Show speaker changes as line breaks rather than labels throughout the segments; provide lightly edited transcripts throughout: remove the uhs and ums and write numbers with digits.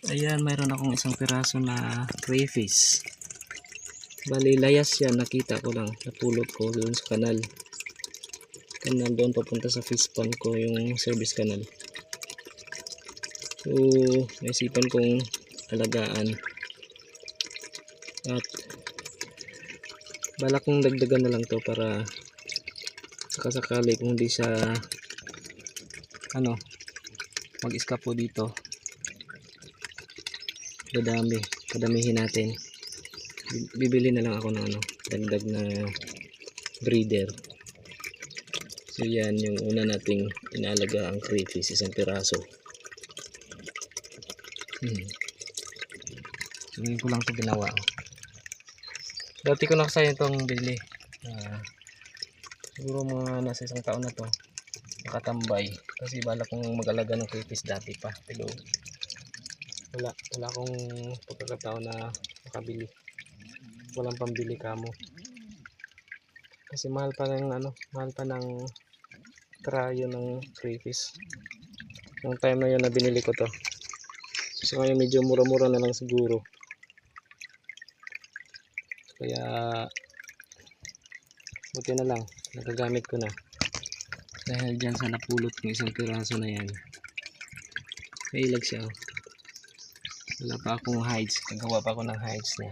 Ayan, mayroon akong isang piraso na crayfish. Bali, layas yan. Nakita ko lang. Napulot ko doon sa kanal. Kanal doon papunta sa fish pond ko, yung service kanal. So, naisipan kong alagaan. At balak kong dagdagan na lang to para sakasakali kung hindi siya mag-iskapo dito. Padamihin natin. Bibili na lang ako ng dagdag na breeder. So yan yung una nating inalaga ang crayfish, isang piraso. So ngayon ko lang ito ginawa. Dati ko na kasi itong bili. Siguro mga nasa isang taon na to nakatambay, kasi balak kong mag-alaga ng crayfish dati pa, pero wala akong pagkakataon na makabili. Walang pambili kamo kasi mahal pa ng karyo ng crayfish yung time na yun na binili ko to. So ngayon medyo mura-mura na lang siguro, kaya buti na lang nagagamit ko na dahil dyan sa napulot ng isang piraso na yan. Mailag siya. Wala pa akong hides, nagawa pa ako ng hides niya.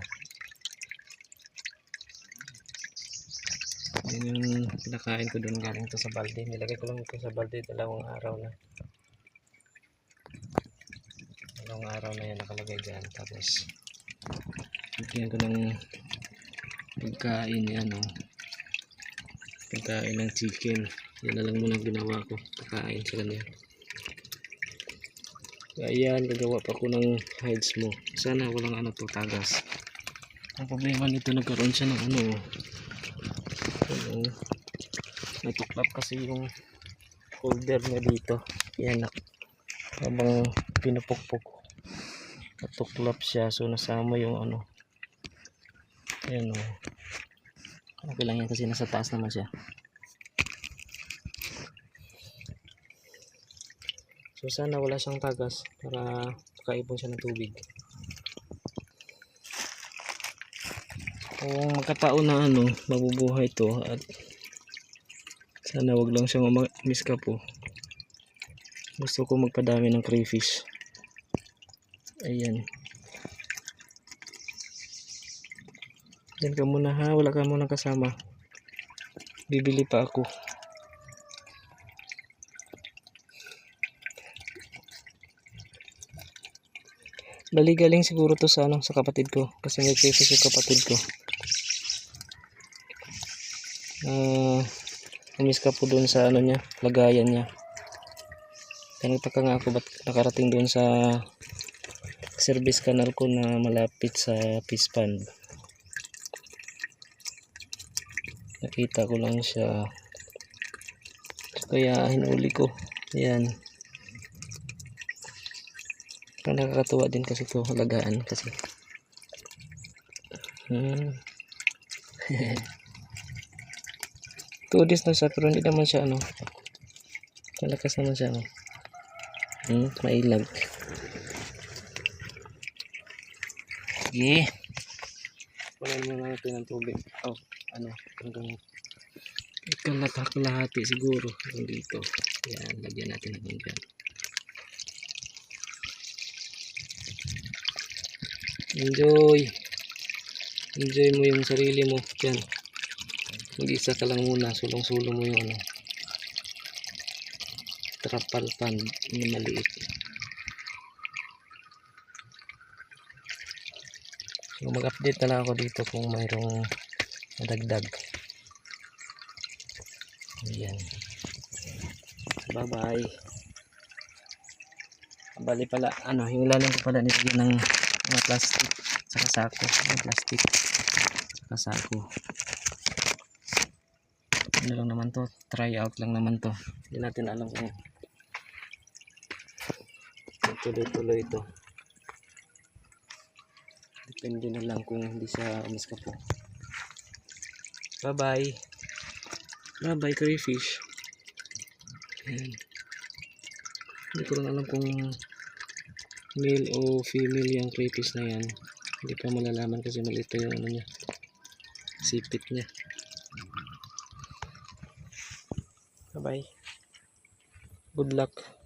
Yan yung pinakain ko doon, galing to sa balde. Nilagay ko lang ito sa balde, dalawang araw na yan nakalagay dyan. Tapos bigyan ko ng pagkain yan, pagkain ng chicken. Yan na lang muna ginawa ko, pagkain sa kanya. Ayan, gagawa pa ko ng hides mo. Sana walang tagas. Ang problema nito, nagkaroon siya ng natuklap kasi yung holder niya dito. Yan, habang pinupukpok natuklap siya, so nasama yung ayan okay lang yan kasi nasa taas naman siya. So sana wala siyang tagas para makaipon siya ng tubig. Kung magkataon na mabubuhay to, at sana wag lang siyang miskapo. Gusto ko magpadami ng crayfish. Ayan. Diyan ka muna ha, wala ka muna kasama. Bibili pa ako. Bali galing siguro to sa sa kapatid ko, kasi may crayfish yung kapatid ko. Umis ka po doon sa niya, lagayan niya. Nagtaka nga ako ba't nakarating doon sa service canal ko na malapit sa fish pond. Nakita ko lang siya, kaya hinuli ko. Yan. Nakakatuwa din kasi ito, alagaan kasi. 2 days na siya, pero hindi naman siya malakas naman siya mailag. Sige, kunin muna natin ng tubig. Hanggang kalahati siguro hanggang dito. Yan, lagyan natin hanggang dyan. Enjoy mo yung sarili mo dyan. Mag-isa ka lang muna, sulong-sulong mo yung trapal pan na maliit. So mag-update na lang ako dito kung mayroong nadagdag. Ayan. Bye bye. Bali pala yung ilalim ko pala nilagyan ng mga plastic saka sako. Plastic saka sako. Lang naman to, try out lang naman to. Hindi natin alam kung tuloy-tuloy ito. Depende na lang kung hindi siya umiskapo. Bye bye. Bye bye crayfish. Ayan. Hindi ko lang alam kung male o female yung crayfish na yan. Hindi pa malalaman kasi maliit pa yung ano niya, sipit niya. Bye bye, good luck.